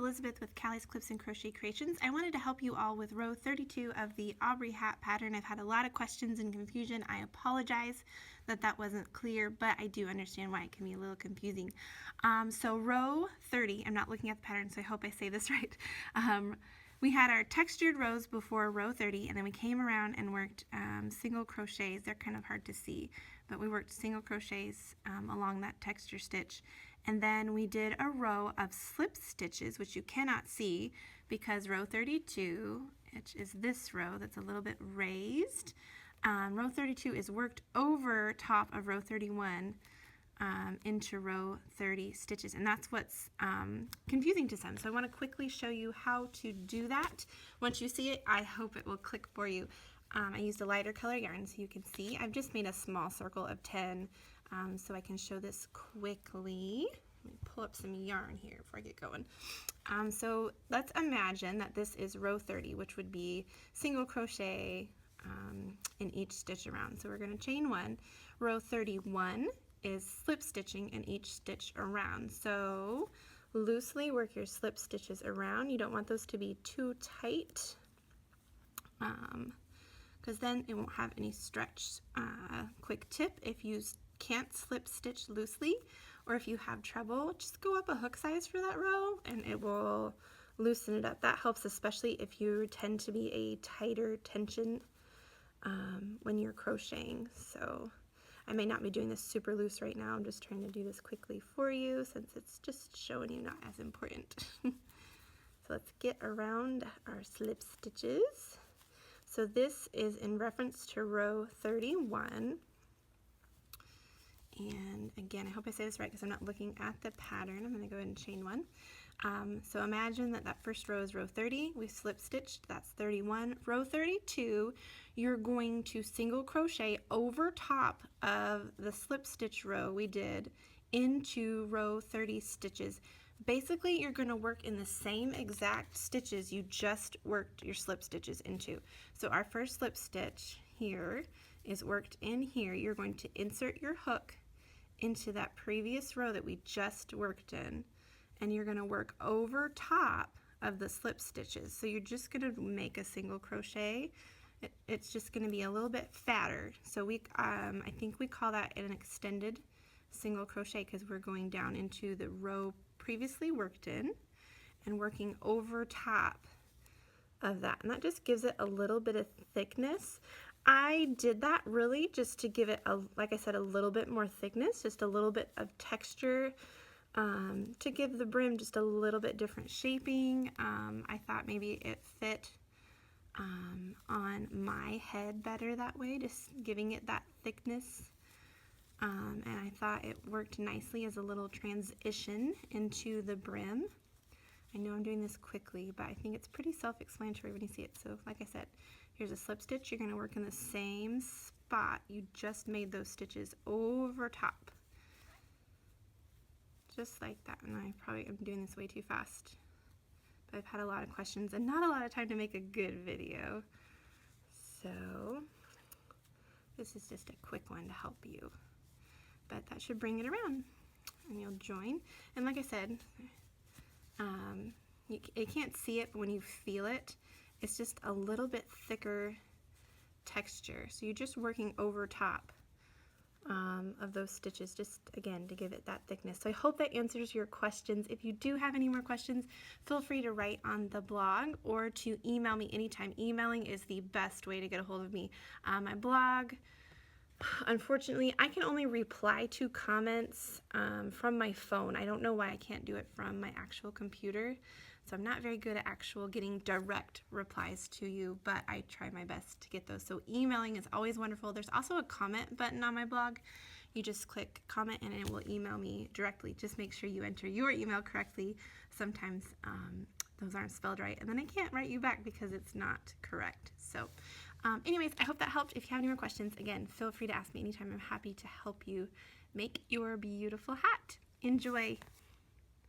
Elizabeth with Callie's Clips and Crochet Creations. I wanted to help you all with row 32 of the Aughbriegh hat pattern. I've had a lot of questions and confusion. I apologize that wasn't clear, but I do understand why it can be a little confusing. So row 30, I'm not looking at the pattern, so I hope I say this right. We had our textured rows before row 30, and then we came around and worked single crochets. They're kind of hard to see, but we worked single crochets along that texture stitch. And then we did a row of slip stitches, which you cannot see because row 32, which is this row that's a little bit raised, row 32 is worked over top of row 31 into row 30 stitches, and that's what's confusing to some. So I want to quickly show you how to do that. Once you see it, I hope it will click for you. I used a lighter color yarn so you can see. I've just made a small circle of 10 so I can show this quickly. Let me pull up some yarn here before I get going. So let's imagine that this is row 30, which would be single crochet in each stitch around. So we're going to chain 1. Row 31 is slip stitching in each stitch around. So loosely work your slip stitches around. You don't want those to be too tight because then it won't have any stretch. Quick tip, if you can't slip stitch loosely, or if you have trouble, just go up a hook size for that row and it will loosen it up. That helps especially if you tend to be a tighter tension when you're crocheting. So I may not be doing this super loose right now. I'm just trying to do this quickly for you since it's just showing you not as important. So let's get around our slip stitches. So this is in reference to row 31. And again, I hope I say this right because I'm not looking at the pattern. I'm going to go ahead and chain 1. So imagine that first row is row 30. We slip stitched, that's 31. Row 32, you're going to single crochet over top of the slip stitch row we did into row 30 stitches. Basically, you're going to work in the same exact stitches you just worked your slip stitches into. So our first slip stitch here is worked in here. You're going to insert your hook into that previous row that we just worked in, and you're going to work over top of the slip stitches. So you're just going to make a single crochet. It's just going to be a little bit fatter. So I think we call that an extended single crochet because we're going down into the row previously worked in and working over top of that, and that just gives it a little bit of thickness. I did that really just to give it, like I said, a little bit more thickness, just a little bit of texture, to give the brim just a little bit different shaping. I thought maybe it fit on my head better that way, just giving it that thickness. And I thought it worked nicely as a little transition into the brim. I know I'm doing this quickly, but I think it's pretty self-explanatory when you see it. So like I said, here's a slip stitch. You're going to work in the same spot you just made those stitches over top. Just like that. And I probably am doing this way too fast. But I've had a lot of questions and not a lot of time to make a good video. So this is just a quick one to help you. But that should bring it around. And you'll join. And like I said, you can't see it, but when you feel it, it's just a little bit thicker texture. So you're just working over top of those stitches, just again to give it that thickness. So I hope that answers your questions. If you do have any more questions, feel free to write on the blog or to email me anytime. Emailing is the best way to get a hold of me. My blog, unfortunately, I can only reply to comments from my phone. I don't know why I can't do it from my actual computer. So I'm not very good at getting direct replies to you, but I try my best to get those. So emailing is always wonderful. There's also a comment button on my blog. You just click comment and it will email me directly. Just make sure you enter your email correctly. Sometimes those aren't spelled right, and then I can't write you back because it's not correct. So anyways, I hope that helped. If you have any more questions, again, feel free to ask me anytime. I'm happy to help you make your beautiful hat. Enjoy!